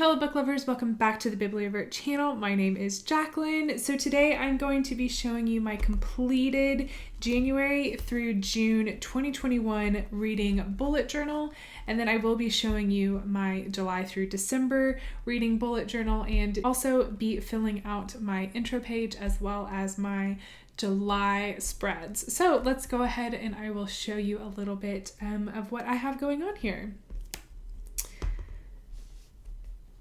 fellow book lovers, welcome back to the Bibliovert channel. My name is Jacqueline. So today I'm going to be showing you my completed January through June 2021 reading bullet journal, and then I will be showing you my July through December reading bullet journal and also be filling out my intro page as well as my July spreads. So let's go ahead and I will show you a little bit of what I have going on here.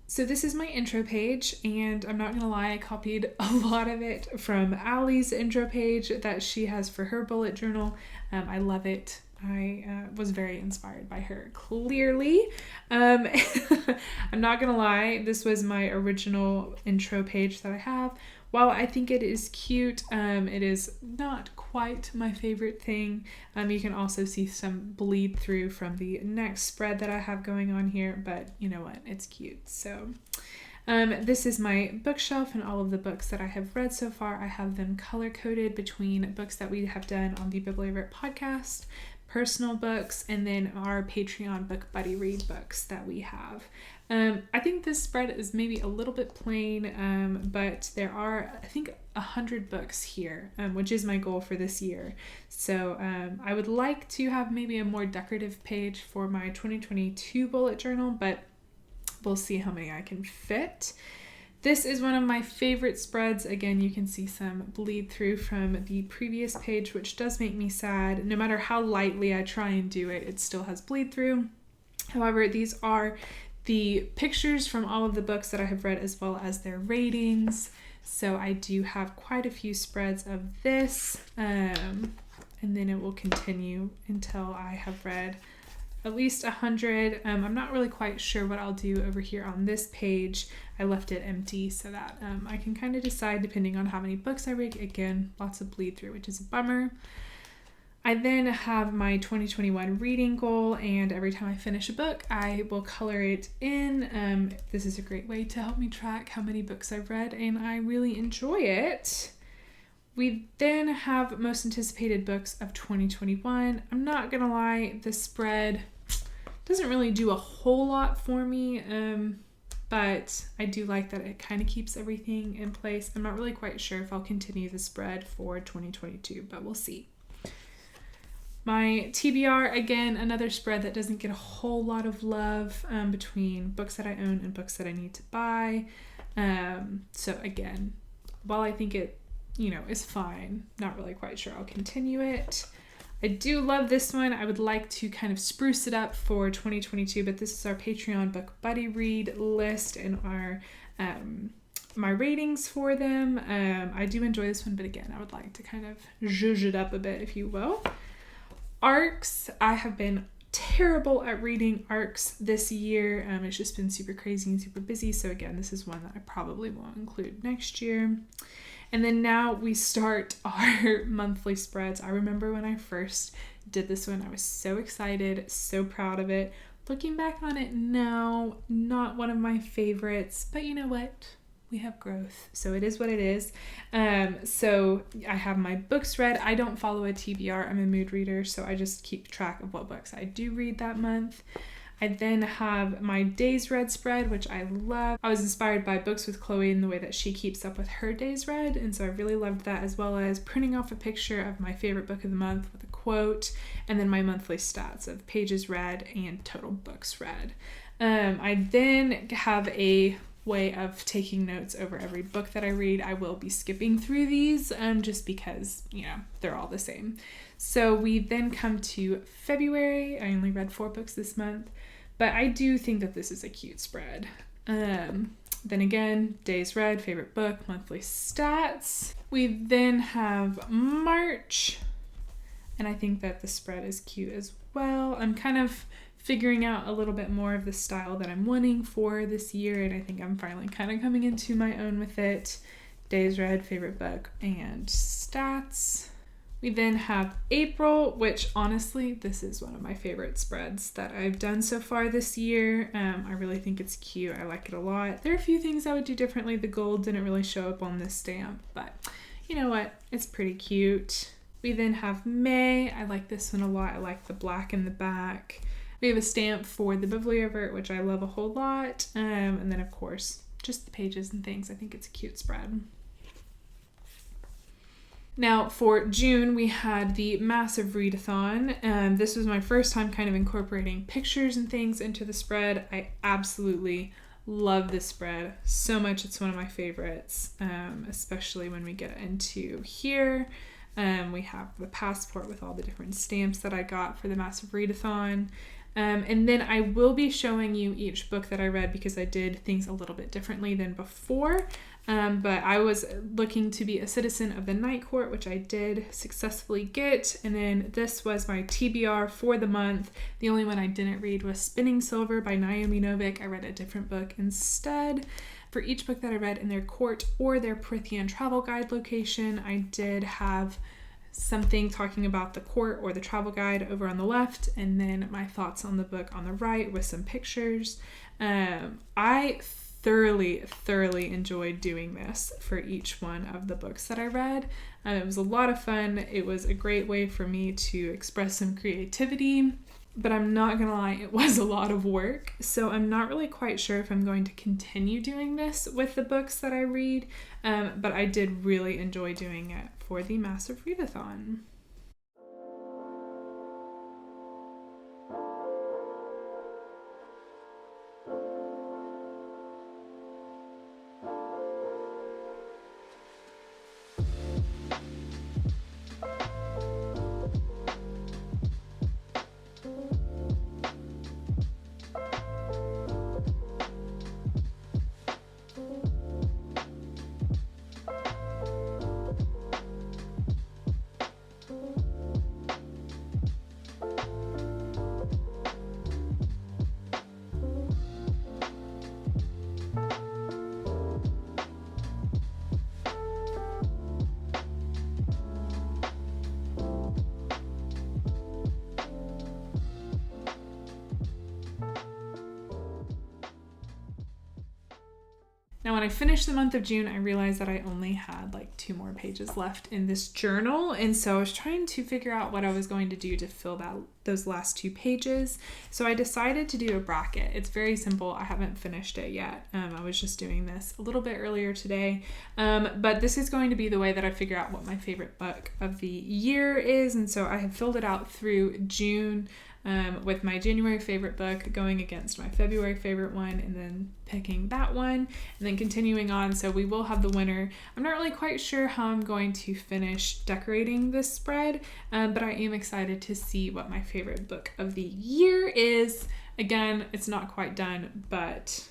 So this is my intro page, and I'm not gonna lie, I copied a lot of it from Allie's intro page that she has for her bullet journal. I love it. I was very inspired by her, clearly. I'm not gonna lie, this was my original intro page that I have. While I think it is cute, it is not quite my favorite thing. You can also see some bleed through from the next spread that I have going on here, but you know what, it's cute. So this is my bookshelf and all of the books that I have read so far. I have them color-coded between books that we have done on the Bibliovertpodcast, personal books, and then our Patreon book buddy read books that we have. I think this spread is maybe a little bit plain, but there are, I think, 100 books here, which is my goal for this year. So I would like to have maybe a more decorative page for my 2022 bullet journal, but we'll see how many I can fit. This is one of my favorite spreads. Again, you can see some bleed through from the previous page, which does make me sad. No matter how lightly I try and do it, it still has bleed through. However, these are the pictures from all of the books that I have read as well as their ratings. So I do have quite a few spreads of this, and then it will continue until I have read at least 100. I'm not really quite sure what I'll do over here on this page. I left it empty so that I can kind of decide depending on how many books I read. Again, lots of bleed through, which is a bummer. I then have my 2021 reading goal, and every time I finish a book, I will color it in. This is a great way to help me track how many books I've read, and I really enjoy it. We then have most anticipated books of 2021. I'm not gonna lie, this spread doesn't really do a whole lot for me, but I do like that it kind of keeps everything in place. I'm not really quite sure if I'll continue the spread for 2022, but we'll see. My TBR, again, another spread that doesn't get a whole lot of love between books that I own and books that I need to buy. So again, while I think it, is fine, not really quite sure I'll continue it. I do love this one. I would like to kind of spruce it up for 2022, but this is our Patreon book buddy read list and our my ratings for them. I do enjoy this one, but again, I would like to kind of zhuzh it up a bit, if you will. ARCs, I have been terrible at reading ARCs this year. It's just been super crazy and super busy. So again, this is one that I probably won't include next year. And then now we start our monthly spreads. I remember when I first did this one, I was so excited, so proud of it. Looking back on it now, not one of my favorites, but you know what? We have growth, so it is what it is. So I have my books read. I don't follow a TBR. I'm a mood reader, so I just keep track of what books I do read that month. I then have my days read spread, which I love. I was inspired by Books with Chloe and the way that she keeps up with her days read, and so I really loved that, as well as printing off a picture of my favorite book of the month with a quote, and then my monthly stats of pages read and total books read. I then have a way of taking notes over every book that I read. I will be skipping through these just because, they're all the same. So we then come to February. I only read 4 books this month, but I do think that this is a cute spread. Then again, days read, favorite book, monthly stats. We then have March, and I think that the spread is cute as well. I'm kind of figuring out a little bit more of the style that I'm wanting for this year, and I think I'm finally kind of coming into my own with it. Days read, favorite book, and stats. We then have April, which honestly, this is one of my favorite spreads that I've done so far this year. I really think it's cute. I like it a lot. There are a few things I would do differently. The gold didn't really show up on this stamp, but you know what? It's pretty cute. We then have May. I like this one a lot. I like the black in the back. We have a stamp for the Bibliovert, which I love a whole lot. And then, of course, just the pages and things. I think it's a cute spread. Now, for June, we had the massive readathon. This was my first time kind of incorporating pictures and things into the spread. I absolutely love this spread so much. It's one of my favorites, especially when we get into here. We have the passport with all the different stamps that I got for the massive readathon. And then I will be showing you each book that I read because I did things a little bit differently than before. But I was looking to be a citizen of the Night Court, which I did successfully get. And then this was my TBR for the month. The only one I didn't read was Spinning Silver by Naomi Novik. I read a different book instead. For each book that I read in their court or their Prithian travel guide location, I did have something talking about the court or the travel guide over on the left, and then my thoughts on the book on the right with some pictures. I thoroughly enjoyed doing this for each one of the books that I read. It was a lot of fun. It was a great way for me to express some creativity, but I'm not gonna lie, it was a lot of work. So I'm not really quite sure if I'm going to continue doing this with the books that I read, but I did really enjoy doing it for the massive readathon. Now, when I finished the month of June, I realized that I only had like 2 more pages left in this journal. And so I was trying to figure out what I was going to do to fill those last 2 pages. So I decided to do a bracket. It's very simple. I haven't finished it yet. I was just doing this a little bit earlier today. But this is going to be the way that I figure out what my favorite book of the year is. And so I have filled it out through June. With my January favorite book going against my February favorite one, and then picking that one, and then continuing on. So we will have the winner. I'm not really quite sure how I'm going to finish decorating this spread, but I am excited to see what my favorite book of the year is. Again, it's not quite done, but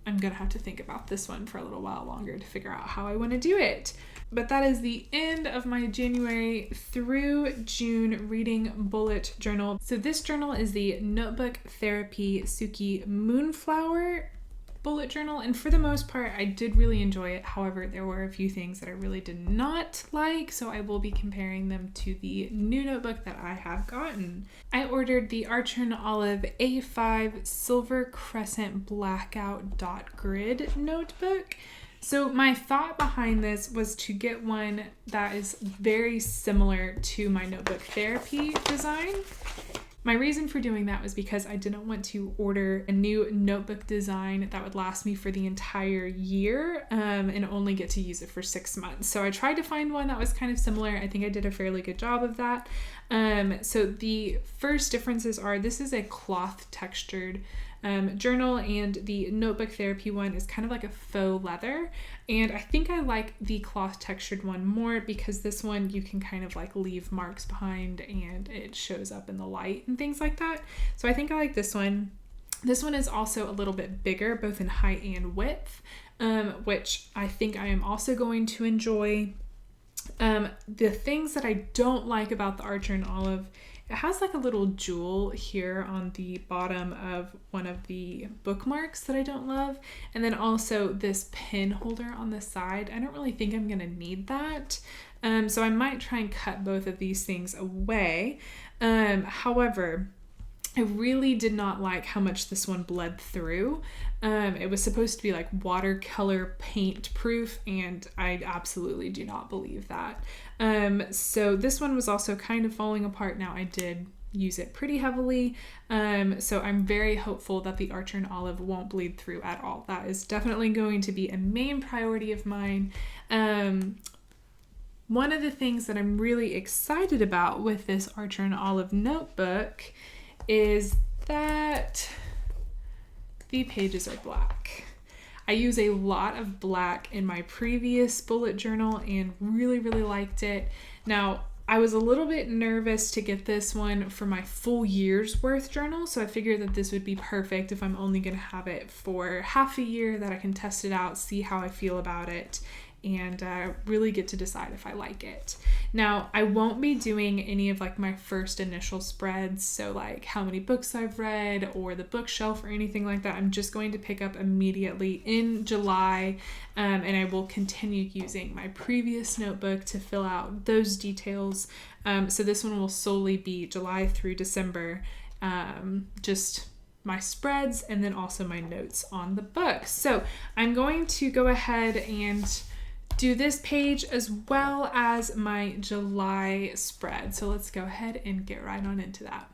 I'm gonna have to think about this one for a little while longer to figure out how I want to do it. But that is the end of my January through June reading bullet journal. So this journal is the Notebook Therapy Suki Moonflower bullet journal, and for the most part I did really enjoy it. However, there were a few things that I really did not like, so I will be comparing them to the new notebook that I have gotten. I ordered the Archer & Olive A5 Silver Crescent Blackout Dot Grid notebook. So my thought behind this was to get one that is very similar to my Notebook Therapy design. My reason for doing that was because I didn't want to order a new notebook design that would last me for the entire year and only get to use it for 6 months. So I tried to find one that was kind of similar. I think I did a fairly good job of that. So the first differences are this is a cloth textured journal, and the Notebook Therapy one is kind of like a faux leather, and I think I like the cloth textured one more because this one you can kind of like leave marks behind and it shows up in the light and things like that. So I think I like this one. This one is also a little bit bigger, both in height and width, which I think I am also going to enjoy. The things that I don't like about the Archer & Olive, it has like a little jewel here on the bottom of one of the bookmarks that I don't love. And then also this pen holder on the side. I don't really think I'm going to need that. So I might try and cut both of these things away. However, I really did not like how much this one bled through. It was supposed to be like watercolor paint proof, and I absolutely do not believe that. So this one was also kind of falling apart. Now I did use it pretty heavily. So I'm very hopeful that the Archer and Olive won't bleed through at all. That is definitely going to be a main priority of mine. One of the things that I'm really excited about with this Archer and Olive notebook is that the pages are black. I use a lot of black in my previous bullet journal and really, really liked it. Now, I was a little bit nervous to get this one for my full year's worth journal, so I figured that this would be perfect if I'm only going to have it for half a year, that I can test it out, see how I feel about it, and really get to decide if I like it. Now, I won't be doing any of like my first initial spreads, so like how many books I've read or the bookshelf or anything like that. I'm just going to pick up immediately in July, and I will continue using my previous notebook to fill out those details. So this one will solely be July through December, just my spreads and then also my notes on the book. So I'm going to go ahead and do this page as well as my July spread. So let's go ahead and get right on into that.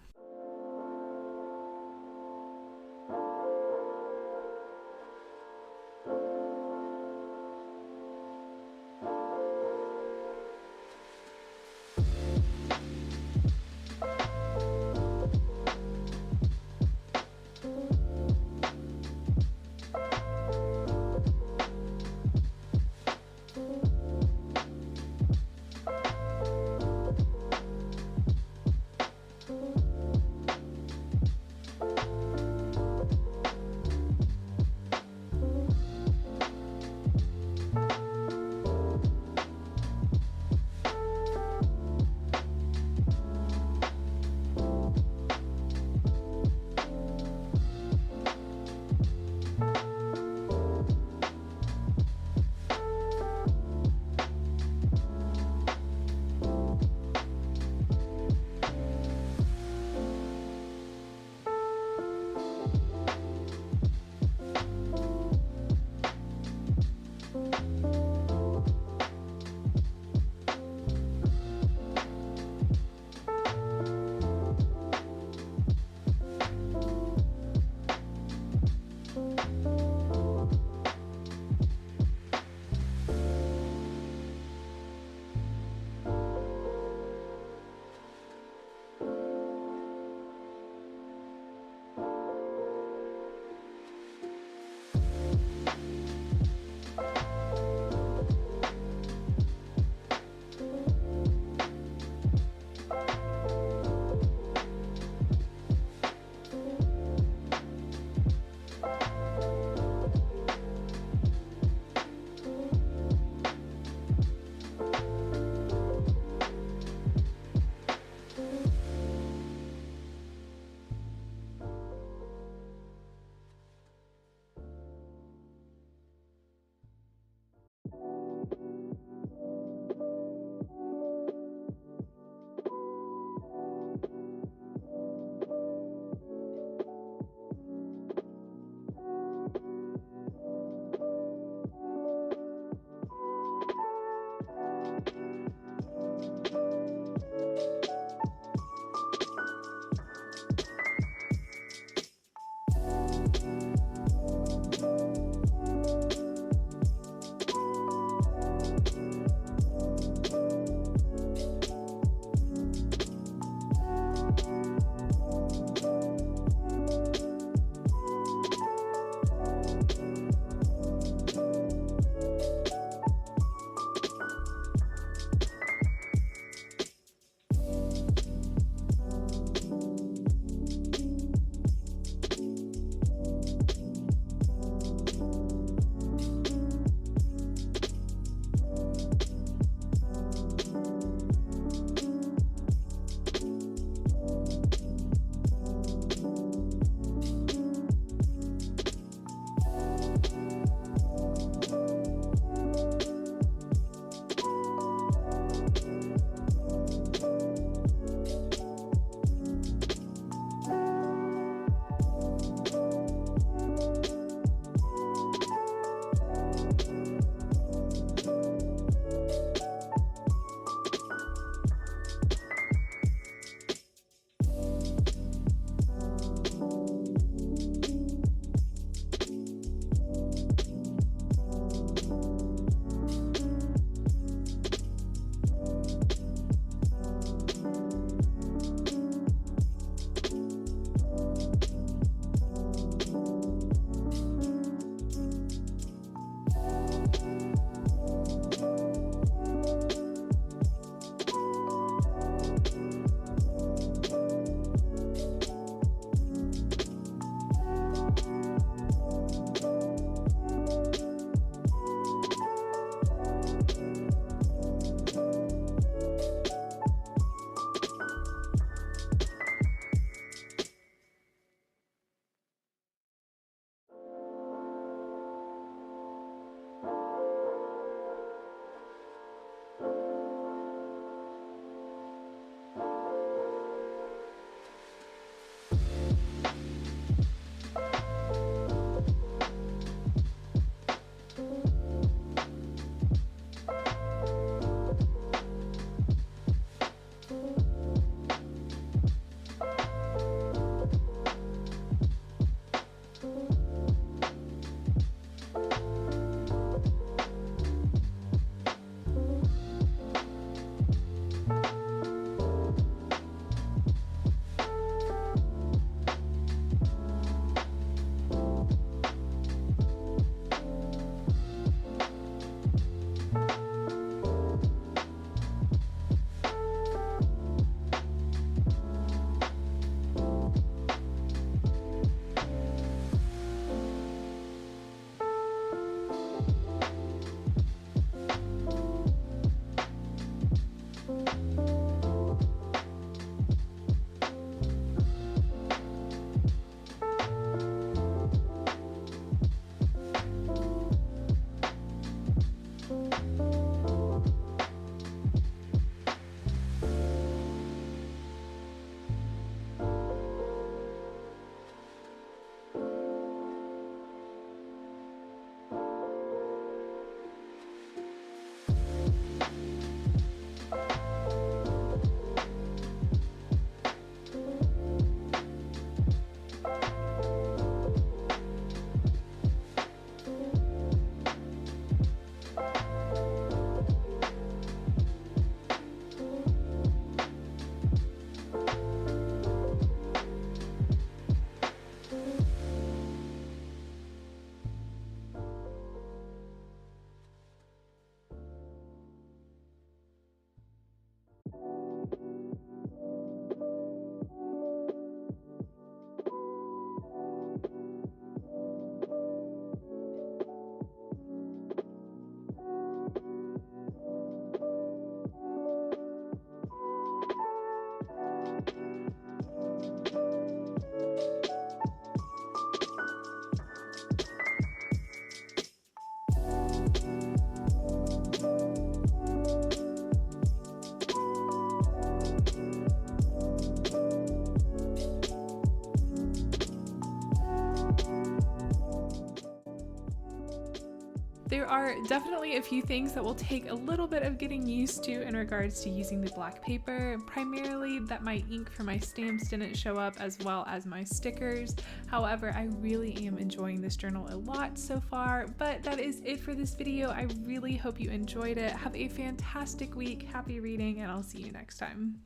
There are definitely a few things that will take a little bit of getting used to in regards to using the black paper, primarily that my ink for my stamps didn't show up as well as my stickers. However, I really am enjoying this journal a lot so far, but that is it for this video. I really hope you enjoyed it. Have a fantastic week, happy reading, and I'll see you next time.